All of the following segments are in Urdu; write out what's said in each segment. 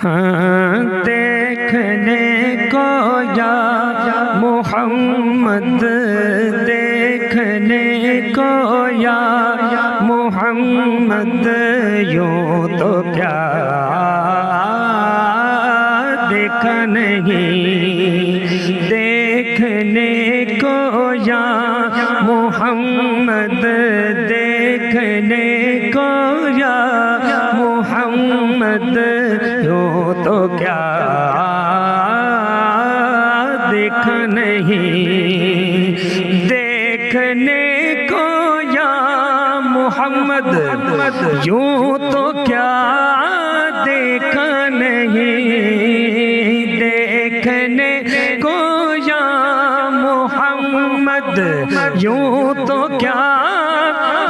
ہاں دیکھنے کو یا محمد، دیکھنے کو یا محمد، یوں تو کیا دیکھا نہیں، دیکھنے کو یا محمد، دیکھنے کو یا محمد، یوں تو کیا دیکھا نہیں، دیکھنے کو یا محمد، یوں تو کیا دیکھا نہیں، دیکھنے کو یا محمد، یوں تو کیا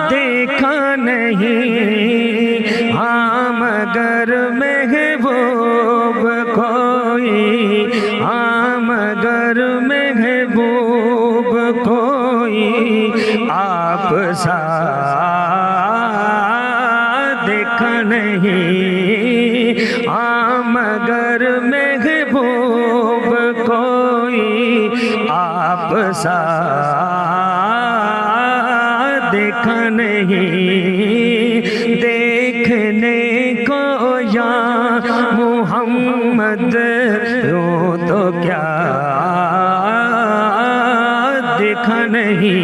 دیکھا نہیں، ہاں مگر محبوب کوئی، ہاں مگر محبوب کوئی آپ سا دیکھا نہیں، ہاں مگر محبوب کوئی آپ سا دیکھا نہیں، دیکھنے کو یا محمد، یوں تو کیا دیکھا نہیں،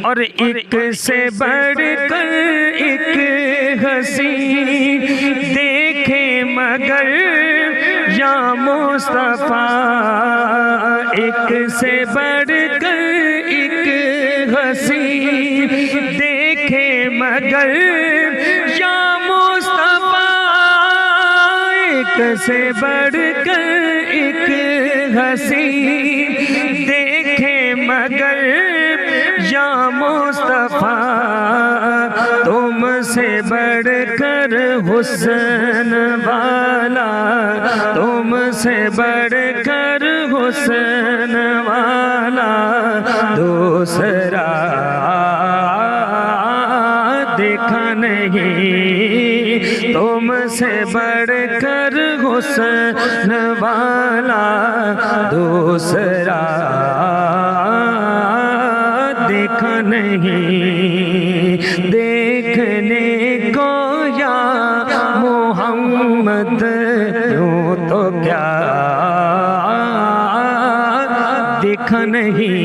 اور ایک سے بڑھ کر ایک حسین دیکھے مگر یا مصطفیٰ، ایک سے بڑھ کر ایک حسین دیکھے مگر یا مصطفیٰ، ایک سے بڑھ کر ایک حسین دیکھے مگر یا مصطفیٰ، تم سے بڑھ کر حسن والا، تم سے بڑھ کر حسن والا دوسرا دیکھا نہیں، تم سے بڑھ کر حسن والا دوسرا دیکھا نہیں، دیکھنے کو یا محمد، یوں تو کیا دیکھا نہیں،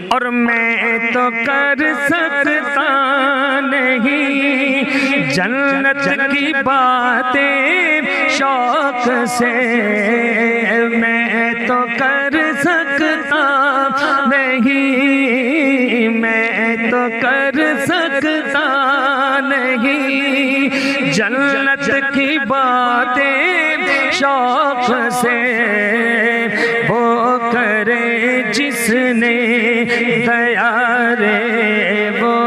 اور میں تو کر سکتا نہیں جنت کی باتیں شوق سے، میں تو کر سکتا نہیں، میں تو کر سکتا نہیں جنت کی باتیں شوق سے، وہ کرے جس نے دیا رے، وہ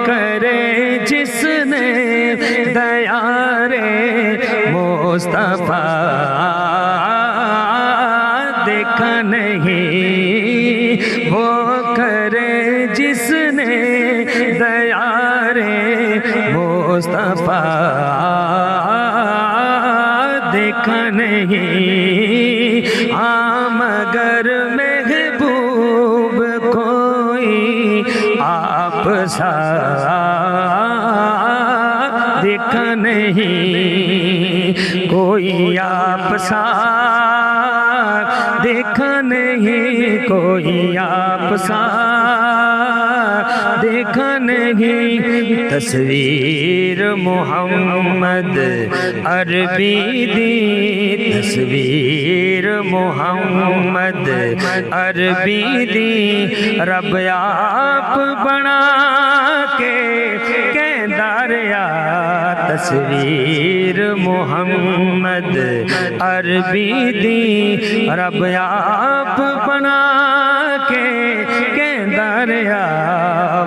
کرے جس نے دیا رے، مصطفیٰ دیکھا نہیں، وہ کرے جس نے دیا رے، مصطفیٰ دیکھا نہیں، ہاں مگر محبوب کوئی آپ سا دیکھا نہیں، کوئی آپ سا دیکھا نہیں، کوئی آپ سا دیکھا نہیں، تصویر محمد عربی دی، تصویر محمد عربی دی، رب آپ بنا کے کہندا رہیا، تصویر محمد عربی دی، رب آپ بنا کے کہندا رہیا،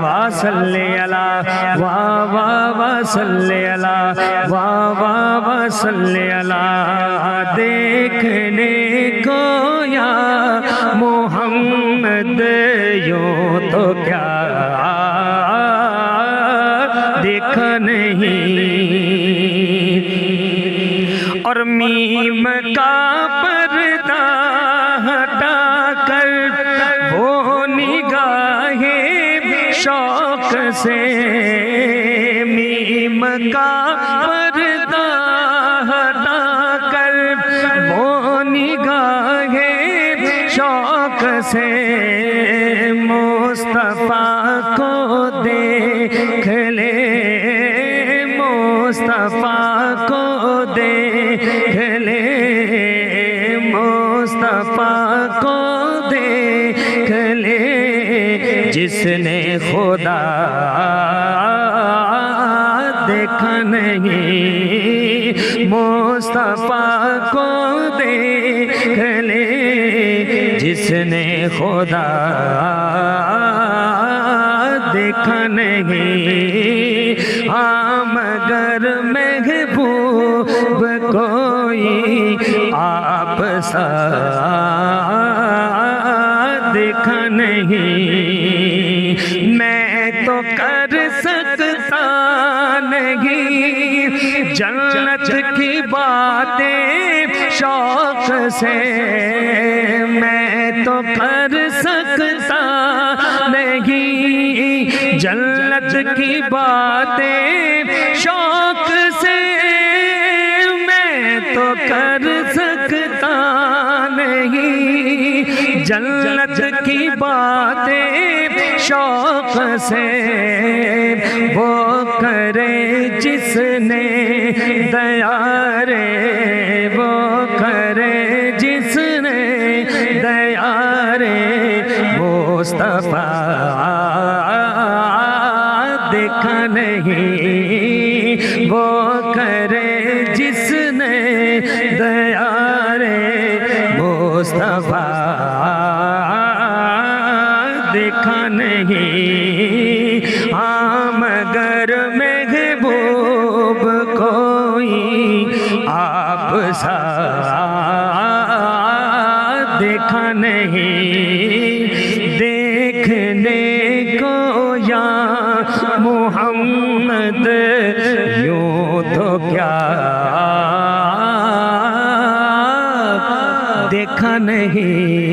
وا صلی اللہ واہ واہ وا صلی اللہ واہ واہ وا صلی اللہ، دیکھنے کو یا محمد، یوں تو کیا دیکھا نہیں، نہیں، اور میم کا پردہ ہٹا کر وہ نگاہ شوق سے، میم کا پردہ ہٹا کر وہ نگاہ شوق سے مصطفیٰ کو دیکھ لے، مصطفیٰ کو دیکھ لے، مصطفیٰ کو دیکھ لے، جس نے خدا دیکھا نہیں، مصطفیٰ کو دیکھ لے، جس نے خدا دیکھا نہیں۔ ہاں مگر محبوب کوئی آپ سا دیکھا نہیں، میں تو کر سکتا نہیں جنت کی باتیں شوق سے، میں تو کر سکتا نہیں جنت کی باتیں شوق سے، میں تو کر سکتا نہیں جنت کی باتیں شوق سے، وہ کرے جس نے دیا رے، وہ کرے جس نے دیا رے، مصطفیٰ دیکھا نہیں، وہ کرے جس نے دیا رے، مصطفیٰ دیکھا نہیں۔ ہاں مگر محبوب کوئی آپ سا دیکھا نہیں، دیکھنے کو یا محمد یوں تو کیا دیکھا نہیں،